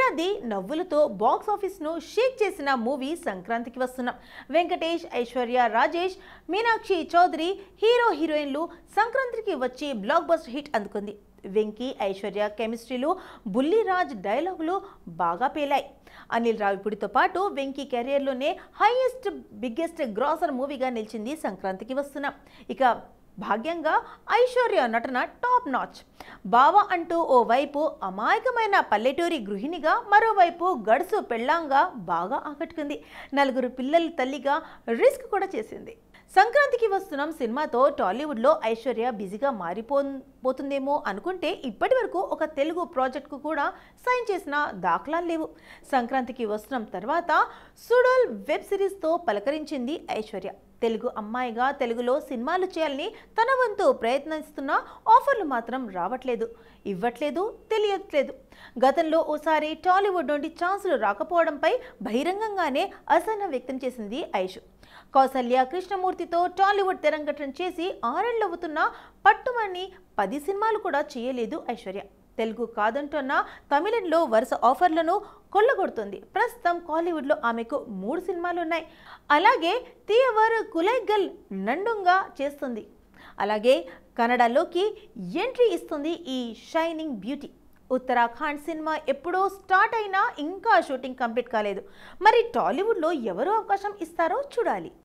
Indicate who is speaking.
Speaker 1: ఏడాది నవ్వులతో బాక్స్ ఆఫీస్ను షేక్ చేసిన మూవీ సంక్రాంతికి వస్తున్నాం. వెంకటేష్, ఐశ్వర్య రాజేష్, మీనాక్షి చౌదరి హీరో హీరోయిన్లు సంక్రాంతికి వచ్చి బ్లాక్ బస్టర్ హిట్ అందుకుంది. వెంకీ, ఐశ్వర్య కెమిస్ట్రీలు, బుల్లిరాజ్ డైలాగులు బాగా పేలాయి. అనిల్ రావిపూడితో పాటు వెంకీ కెరియర్లోనే హైయెస్ట్ బిగ్గెస్ట్ గ్రాసర్ మూవీగా నిలిచింది సంక్రాంతికి వస్తున్నాం. ఇక భాగ్యంగా ఐశ్వర్య నటన టాప్ నాచ్. బావ అంటూ ఓ వైపు అమాయకమైన పల్లెటూరి గృహిణిగా, మరోవైపు గడుసు పెళ్ళాంగా బాగా ఆకట్టుకుంది. 4 పిల్లల తల్లిగా రిస్క్ కూడా చేసింది. సంక్రాంతికి వస్తున్నాం సినిమాతో టాలీవుడ్లో ఐశ్వర్య బిజీగా మారిపోతుందేమో అనుకుంటే ఇప్పటి వరకు ఒక తెలుగు ప్రాజెక్టుకు కూడా సైన్ చేసిన దాఖలాలు లేవు. సంక్రాంతికి వస్తున్నాం తర్వాత సుడోల్ వెబ్ సిరీస్తో పలకరించింది ఐశ్వర్య. తెలుగు అమ్మాయిగా తెలుగులో సినిమాలు చేయాలని తన వంతు ప్రయత్నిస్తున్న ఆఫర్లు మాత్రం రావట్లేదు, ఇవ్వట్లేదు, తెలియట్లేదు. గతంలో ఓసారి టాలీవుడ్ నుండి ఛాన్సులు రాకపోవడంపై బహిరంగంగానే అసహనం వ్యక్తం చేసింది ఐషు. కౌసల్య కృష్ణమూర్తితో టాలీవుడ్ తెరంగేట్రం చేసి 6 ఏళ్లు అవుతున్నా పట్టుమని 10 సినిమాలు కూడా చేయలేదు ఐశ్వర్య. తెలుగు కాదంటున్న తమిళంలో వరుస ఆఫర్లను కొల్లగొడుతుంది. ప్రస్తుతం కాలీవుడ్లో ఆమెకు 3 సినిమాలు ఉన్నాయి. అలాగే తీయవర్ కులైగల్ నండుగా చేస్తుంది. అలాగే కన్నడలోకి ఎంట్రీ ఇస్తుంది ఈ షైనింగ్ బ్యూటీ. ఉత్తరాఖండ్ సినిమా ఎప్పుడో స్టార్ట్ అయినా ఇంకా షూటింగ్ కంప్లీట్ కాలేదు. మరి టాలీవుడ్లో ఎవరు అవకాశం ఇస్తారో చూడాలి.